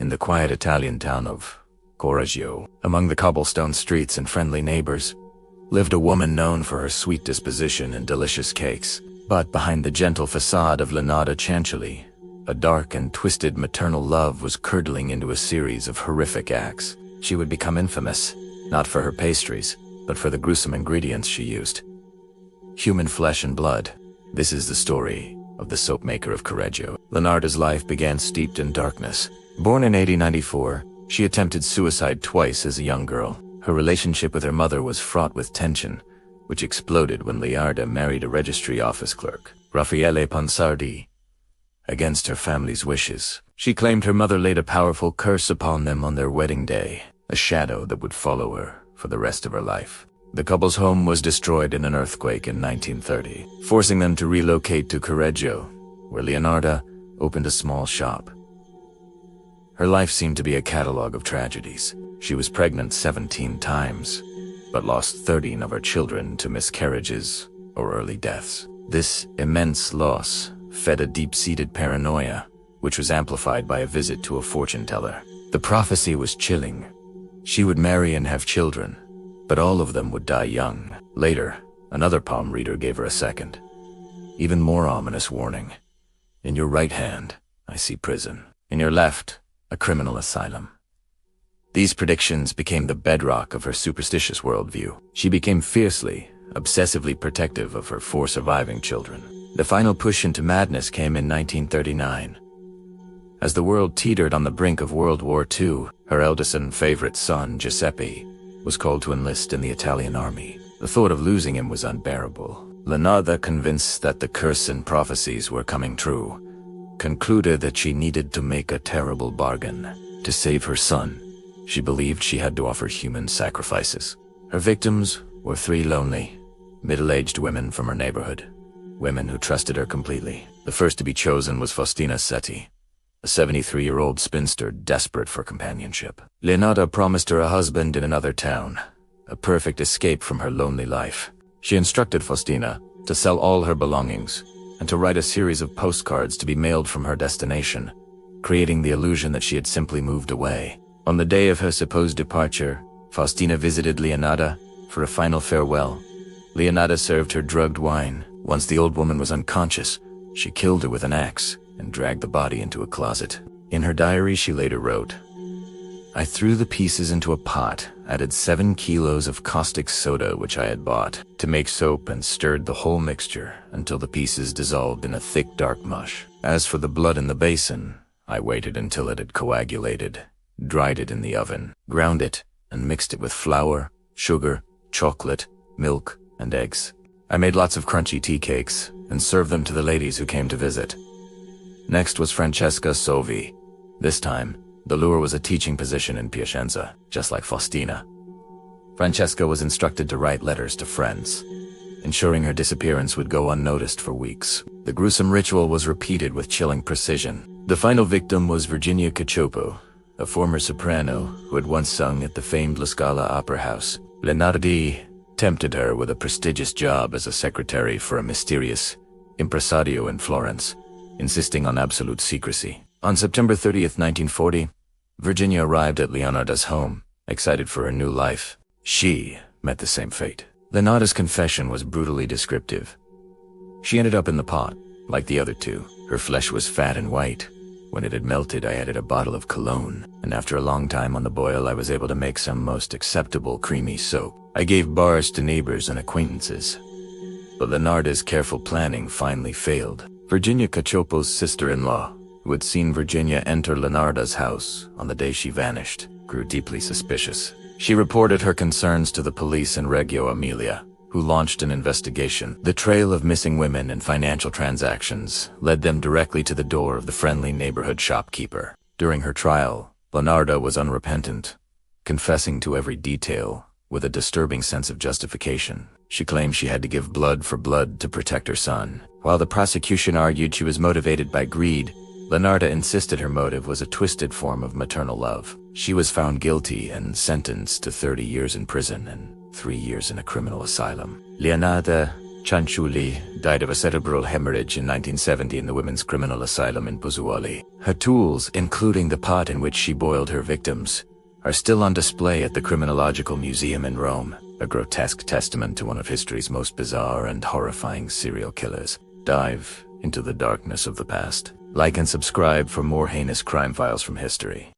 In the quiet Italian town of Correggio, among the cobblestone streets and friendly neighbors, lived a woman known for her sweet disposition and delicious cakes. But behind the gentle facade of Leonarda Cianciulli, a dark and twisted maternal love was curdling into a series of horrific acts. She would become infamous, not for her pastries, but for the gruesome ingredients she used. Human flesh and blood. This is the story of the soap Maker of Correggio. Leonarda's life began steeped in darkness. Born in 1894, she attempted suicide twice as a young girl. Her relationship with her mother was fraught with tension, which exploded when Leonarda married a registry office clerk, Raffaele Ponsardi, against her family's wishes. She claimed her mother laid a powerful curse upon them on their wedding day, a shadow that would follow her for the rest of her life. The couple's home was destroyed in an earthquake in 1930, forcing them to relocate to Correggio, where Leonarda opened a small shop. Her life seemed to be a catalog of tragedies. She was pregnant 17 times, but lost 13 of her children to miscarriages or early deaths. This immense loss fed a deep-seated paranoia, which was amplified by a visit to a fortune teller. The prophecy was chilling. She would marry and have children, but all of them would die young. Later, another palm reader gave her a second, even more ominous warning. In your right hand, I see prison. In your left, a criminal asylum. These predictions became the bedrock of her superstitious worldview. She became fiercely, obsessively protective of her 4 surviving children. The final push into madness came in 1939. As the world teetered on the brink of World War II, her eldest and favorite son, Giuseppe, was called to enlist in the Italian army. The thought of losing him was unbearable. Leonarda, convinced that the curse and prophecies were coming true, concluded that she needed to make a terrible bargain. To save her son, she believed she had to offer human sacrifices. Her victims were 3 lonely, middle-aged women from her neighborhood, women who trusted her completely. The first to be chosen was Faustina Setti, a 73-year-old spinster desperate for companionship. Leonarda promised her a husband in another town, a perfect escape from her lonely life. She instructed Faustina to sell all her belongings and to write a series of postcards to be mailed from her destination, creating the illusion that she had simply moved away. On the day of her supposed departure, Faustina visited Leonarda for a final farewell. Leonarda served her drugged wine. Once the old woman was unconscious, she killed her with an axe and dragged the body into a closet. In her diary, she later wrote, "I threw the pieces into a pot, added 7 kilos of caustic soda which I had bought to make soap, and stirred the whole mixture until the pieces dissolved in a thick dark mush. As for the blood in the basin, I waited until it had coagulated, dried it in the oven, ground it, and mixed it with flour, sugar, chocolate, milk, and eggs. I made lots of crunchy tea cakes and served them to the ladies who came to visit." Next was Francesca Sovi. This time, the lure was a teaching position in Piacenza, just like Faustina. Francesca was instructed to write letters to friends, ensuring her disappearance would go unnoticed for weeks. The gruesome ritual was repeated with chilling precision. The final victim was Virginia Cacioppo, a former soprano who had once sung at the famed La Scala Opera House. Leonarda tempted her with a prestigious job as a secretary for a mysterious impresario in Florence, insisting on absolute secrecy. On September 30th, 1940, Virginia arrived at Leonarda's home, excited for her new life. She met the same fate. Leonarda's confession was brutally descriptive. She ended up in the pot, like the other 2. Her flesh was fat and white. When it had melted, I added a bottle of cologne, and after a long time on the boil, I was able to make some most acceptable creamy soap. I gave bars to neighbors and acquaintances. But Leonarda's careful planning finally failed. Virginia Cacioppo's sister-in-law, who had seen Virginia enter Leonarda's house on the day she vanished, grew deeply suspicious. She reported her concerns to the police in Reggio Emilia, who launched an investigation. The trail of missing women and financial transactions led them directly to the door of the friendly neighborhood shopkeeper. During her trial, Leonarda was unrepentant, confessing to every detail with a disturbing sense of justification. She claimed she had to give blood for blood to protect her son. While the prosecution argued she was motivated by greed, Leonarda insisted her motive was a twisted form of maternal love. She was found guilty and sentenced to 30 years in prison and 3 years in a criminal asylum. Leonarda Cianciulli died of a cerebral hemorrhage in 1970 in the women's criminal asylum in Pozzuoli. Her tools, including the pot in which she boiled her victims, are still on display at the Criminological Museum in Rome, a grotesque testament to one of history's most bizarre and horrifying serial killers. Dive into the darkness of the past. Like and subscribe for more heinous crime files from history.